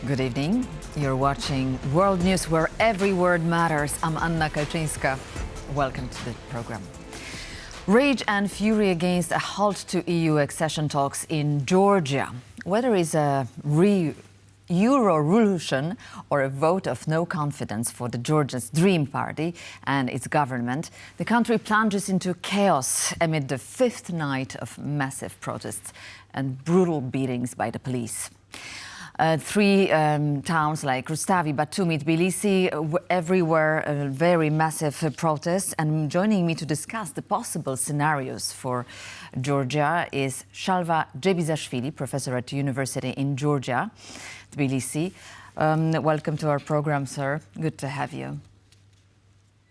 Good evening. You're watching World News, where every word matters. I'm Anna Kaczynska. Welcome to the program. Rage and fury against a halt to EU accession talks in Georgia. Whether it's a Euro-revolution or a vote of no confidence for the Georgia's Dream Party and its government, the country plunges into chaos amid the fifth night of massive protests and brutal beatings by the police. Three towns like Rustavi, Batumi, Tbilisi, everywhere very massive protests. And joining me to discuss the possible scenarios for Georgia is Shalva Dzebisashvili, professor at the University in Georgia, Tbilisi. Welcome to our program, sir. Good to have you.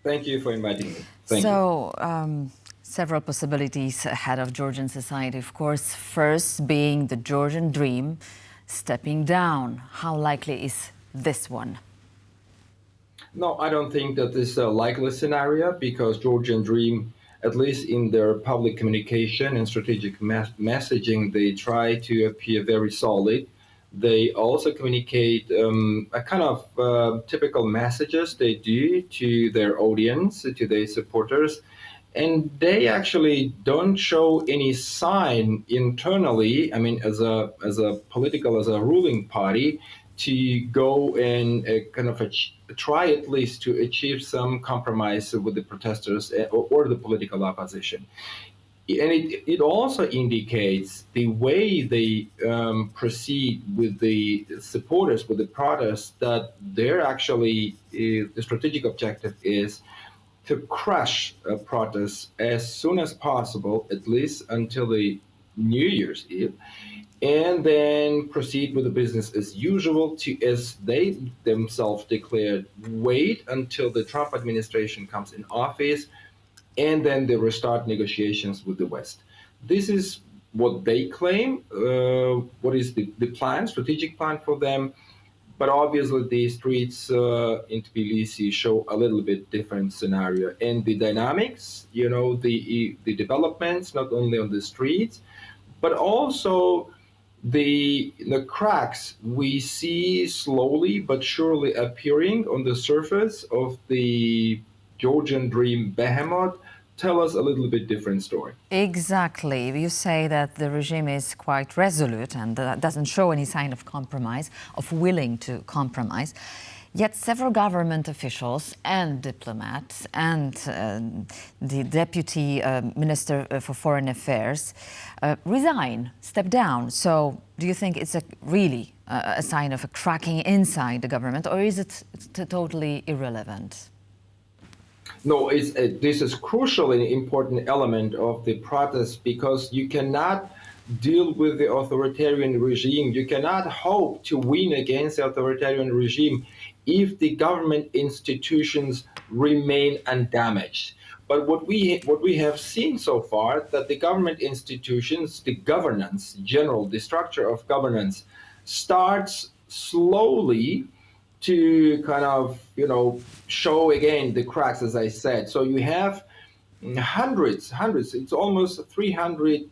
Thank you for inviting me. Thank you. Several possibilities ahead of Georgian society, of course. First being the Georgian dream stepping down. How likely is this one? No, I don't think that this is a likely scenario, because Georgian Dream, at least in their public communication and strategic messaging, they try to appear very solid. They also communicate a kind of typical messages they do to their audience, to their supporters. And they actually don't show any sign internally, I mean, as a ruling party, to go and kind of try at least to achieve some compromise with the protesters or the political opposition. And it also indicates the way they proceed with the supporters, with the protests, that they're actually, the strategic objective is to crush protests as soon as possible, at least until the New Year's Eve, and then proceed with the business as usual to, as they themselves declared, wait until the Trump administration comes in office, and then they restart negotiations with the West. This is what they claim, what is the plan, strategic plan for them. But obviously, the streets in Tbilisi show a little bit different scenario. And the dynamics, you know, the developments, not only on the streets, but also the cracks we see slowly but surely appearing on the surface of the Georgian Dream behemoth tell us a little bit different story. Exactly. You say that the regime is quite resolute and doesn't show any sign of compromise, of willing to compromise. Yet several government officials and diplomats and the deputy minister for foreign affairs step down. So do you think it's really a sign of a cracking inside the government, or is it totally irrelevant? No, this is crucially important element of the protest, because you cannot deal with the authoritarian regime. You cannot hope to win against the authoritarian regime if the government institutions remain undamaged. But what we have seen so far, that the government institutions, the governance, the structure of governance, starts slowly to kind of, show again the cracks, as I said. So you have hundreds, it's almost 300,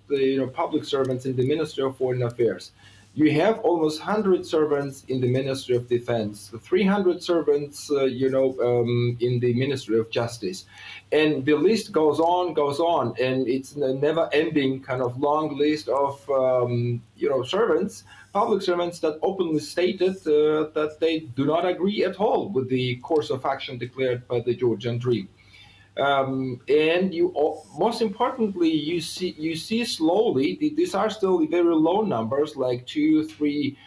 public servants in the Ministry of Foreign Affairs. You have almost 100 servants in the Ministry of Defense, 300 servants, in the Ministry of Justice. And the list goes on, and it's a never-ending kind of long list of, servants, public servants that openly stated that they do not agree at all with the course of action declared by the Georgian Dream. And most importantly, you see slowly, these are still very low numbers, like 2, 3,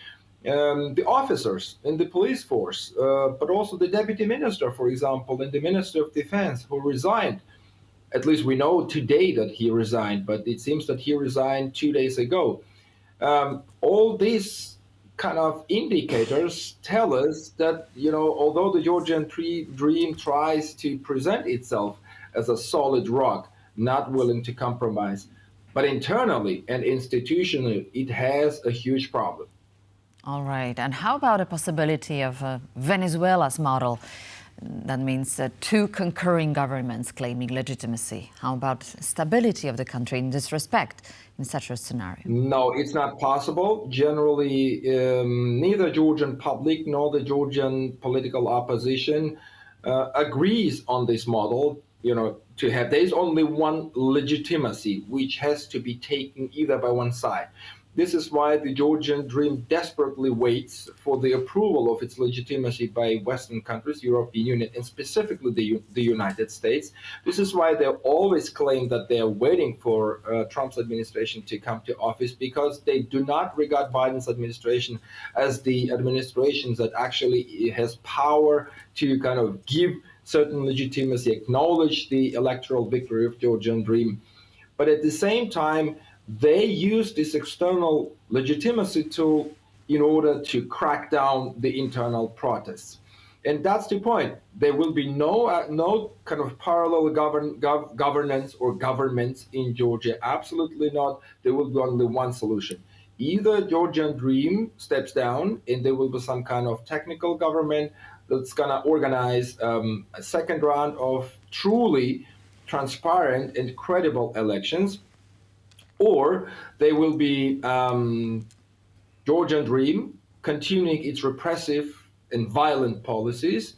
the officers in the police force, but also the deputy minister, for example, in the Ministry of Defense, who resigned. At least we know today that he resigned, but it seems that he resigned 2 days ago. All these kind of indicators tell us that, although the Georgian Dream tries to present itself as a solid rock, not willing to compromise, but internally and institutionally, it has a huge problem. All right. And how about a possibility of Venezuela's model? That means two concurring governments claiming legitimacy. How about stability of the country in this respect, in such a scenario? No, it's not possible. Generally, neither Georgian public nor the Georgian political opposition agrees on this model. To have, there's only one legitimacy, which has to be taken either by one side. This is why the Georgian dream desperately waits for the approval of its legitimacy by Western countries, European Union, and specifically the United States. This is why they always claim that they are waiting for Trump's administration to come to office, because they do not regard Biden's administration as the administration that actually has power to kind of give certain legitimacy, acknowledge the electoral victory of Georgian dream. But at the same time, they use this external legitimacy tool in order to crack down the internal protests. And that's the point. There will be no kind of parallel governance or governments in Georgia. Absolutely not. There will be only one solution. Either Georgian dream steps down and there will be some kind of technical government that's going to organize a second round of truly transparent and credible elections, or they will be Georgian dream continuing its repressive and violent policies,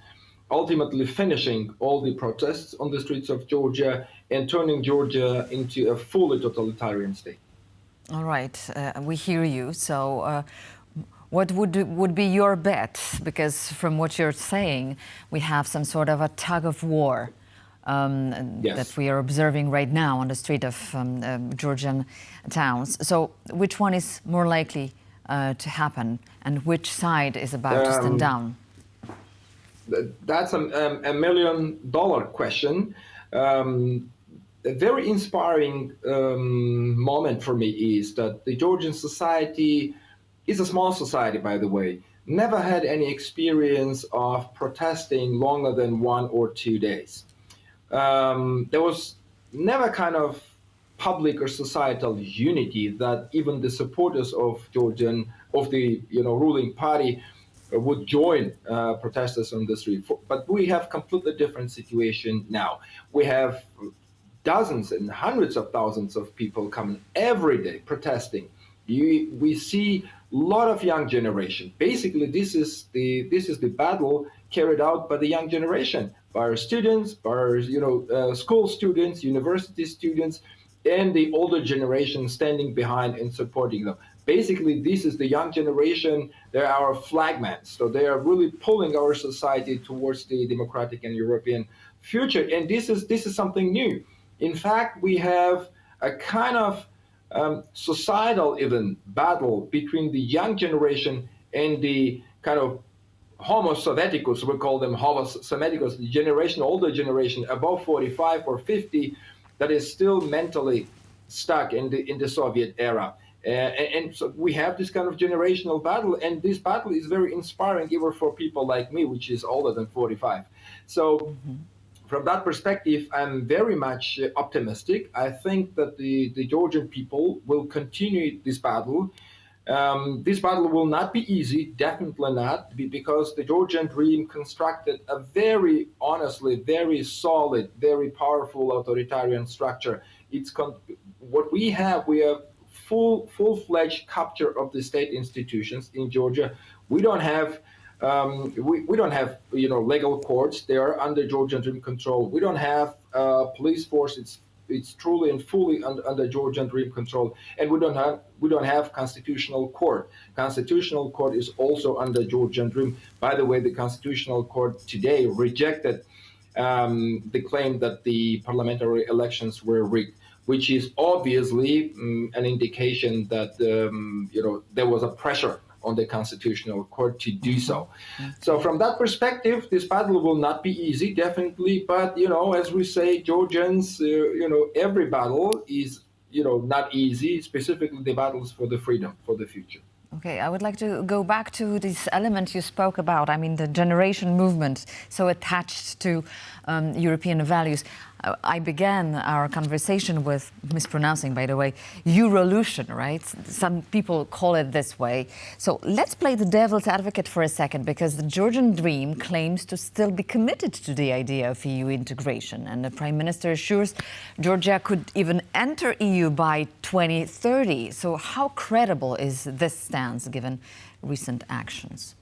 ultimately finishing all the protests on the streets of Georgia and turning Georgia into a fully totalitarian state. All right, we hear you. So what would be your bet? Because from what you're saying, we have some sort of a tug of war. Yes. That we are observing right now on the street of Georgian towns. So which one is more likely to happen, and which side is about to stand down? That's a $1 million question. A very inspiring moment for me is that the Georgian society is a small society, by the way, never had any experience of protesting longer than 1 or 2 days. There was never kind of public or societal unity that even the supporters of the ruling party would join protesters on the street. But we have completely different situation now. We have dozens and hundreds of thousands of people coming every day protesting. We see a lot of young generation. Basically, this is the battle carried out by the young generation, by our students, by our school students, university students, and the older generation standing behind and supporting them. Basically, this is the young generation. They're our flagmen. So they are really pulling our society towards the democratic and European future. And this is something new. In fact, we have a kind of societal even battle between the young generation and the kind of Homo Sovieticus, we call them Homo Semiticus, the older generation above 45 or 50 that is still mentally stuck in the Soviet era. And so we have this kind of generational battle, and this battle is very inspiring even for people like me, which is older than 45. So from that perspective, I'm very much optimistic. I think that the Georgian people will continue this battle. This battle will not be easy, definitely not, because the Georgian dream constructed a very solid, very powerful authoritarian structure. What we have full-fledged capture of the state institutions in Georgia. We don't have legal courts. They are under Georgian dream control. We don't have police force. It's truly and fully under Georgian dream control, and we don't have constitutional court. Constitutional court is also under Georgian dream. By the way, the constitutional court today rejected the claim that the parliamentary elections were rigged, which is obviously an indication that there was a pressure on the constitutional court to do so. So from that perspective, this battle will not be easy, definitely. But as we say, Georgians, every battle is not easy. Specifically, the battles for the freedom, for the future. Okay, I would like to go back to this element you spoke about. I mean, the generation movement, so attached to European values. I began our conversation with mispronouncing, by the way, Eurolution, right? Some people call it this way. So let's play the devil's advocate for a second, because the Georgian dream claims to still be committed to the idea of EU integration. And the Prime Minister assures Georgia could even enter EU by 2030. So how credible is this stance given recent actions?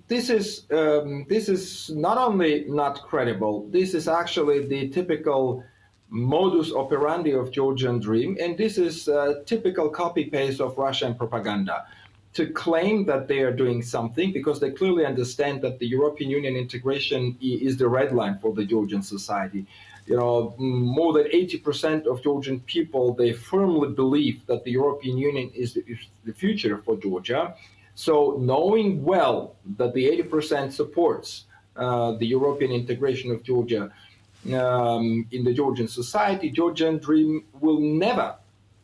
This is not only not credible, this is actually the typical modus operandi of Georgian dream, and this is a typical copy-paste of Russian propaganda to claim that they are doing something because they clearly understand that the European Union integration is the red line for the Georgian society. You know, more than 80% of Georgian people, they firmly believe that the European Union is the future for Georgia. So knowing well that the 80% supports the European integration of Georgia in the Georgian society, Georgian dream will never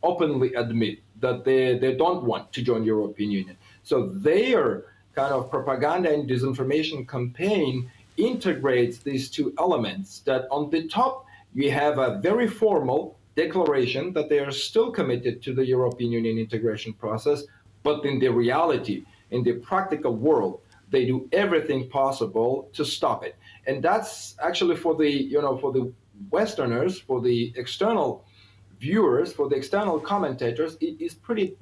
openly admit that they don't want to join the European Union. So their kind of propaganda and disinformation campaign integrates these two elements, that on the top you have a very formal declaration that they are still committed to the European Union integration process, but in the reality, in the practical world, they do everything possible to stop it. And that's actually for the Westerners, for the external viewers, for the external commentators, it is pretty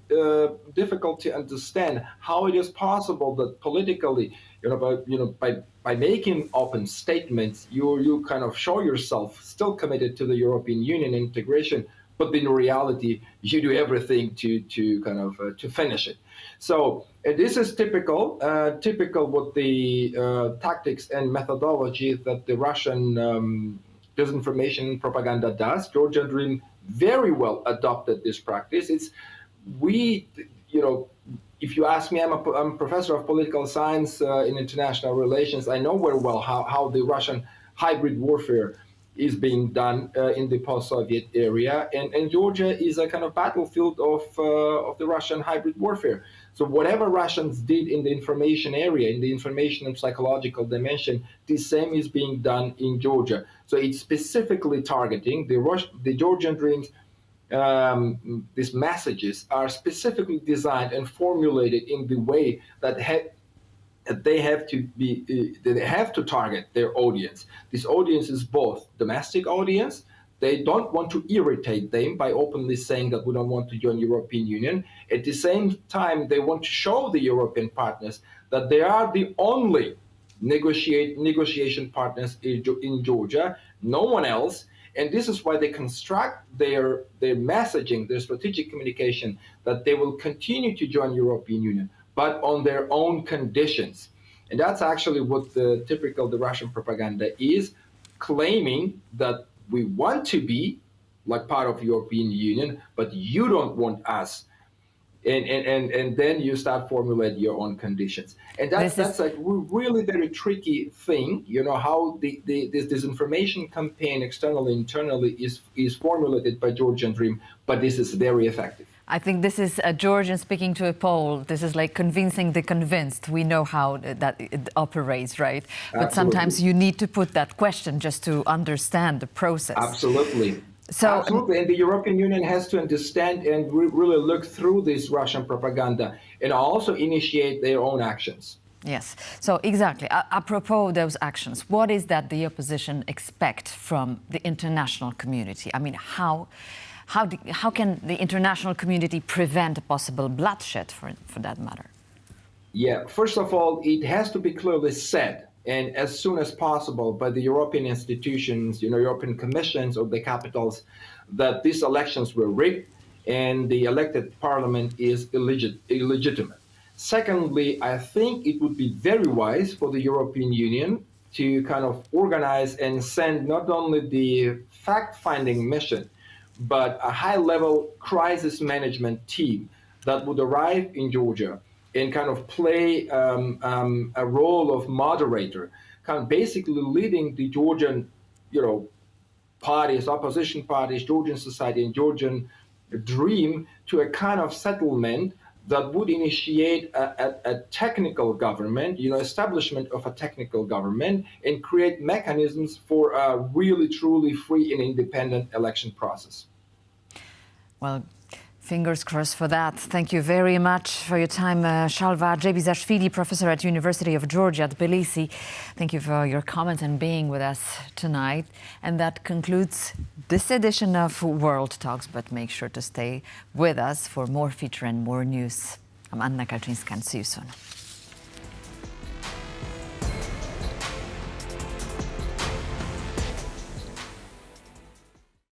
difficult to understand how it is possible that politically, by making open statements, you kind of show yourself still committed to the European Union integration, but in reality, you do everything to finish it. So this is typical what the tactics and methodology that the Russian disinformation and propaganda does. Georgian Dream very well adopted this practice. If you ask me, I'm a professor of political science in international relations. I know very well how the Russian hybrid warfare is being done in the post-Soviet area, and Georgia is a kind of battlefield of the Russian hybrid warfare. So whatever Russians did in the information area, in the information and psychological dimension, the same is being done in Georgia. So it's specifically targeting the Georgian dreams. These messages are specifically designed and formulated in the way that they have to target their audience. This audience is both domestic audience. They don't want to irritate them by openly saying that we don't want to join European Union. At the same time, they want to show the European partners that they are the only negotiation partners in Georgia, no one else. And this is why they construct their messaging, their strategic communication, that they will continue to join European Union, but on their own conditions. And that's actually what the Russian propaganda is, claiming that we want to be like part of European Union, but you don't want us. And then you start formulate your own conditions. And that's a really very tricky thing, how this disinformation campaign externally, internally is formulated by Georgian Dream, but this is very effective. I think this is a Georgian speaking to a Pole. This is like convincing the convinced. We know how that it operates, right? Absolutely. But sometimes you need to put that question just to understand the process. Absolutely. So, absolutely, and the European Union has to understand and really look through this Russian propaganda and also initiate their own actions. Yes, so exactly. Apropos those actions, what is that the opposition expect from the international community? I mean, how can the international community prevent a possible bloodshed, for that matter? Yeah, first of all, it has to be clearly said, and as soon as possible, by the European institutions, European commissions of the capitals, that these elections were rigged and the elected parliament is illegitimate. Secondly, I think it would be very wise for the European Union to kind of organize and send not only the fact-finding mission, but a high-level crisis management team that would arrive in Georgia and kind of play a role of moderator, kind of basically leading the Georgian, parties, opposition parties, Georgian society, and Georgian dream to a kind of settlement that would initiate a technical government, establishment of a technical government, and create mechanisms for a really, truly free and independent election process. Well, fingers crossed for that. Thank you very much for your time, Shalva Dzebisashvili, professor at University of Georgia, Tbilisi. Thank you for your comments and being with us tonight. And that concludes this edition of World Talks, but make sure to stay with us for more feature and more news. I'm Anna Kaczynska, and see you soon.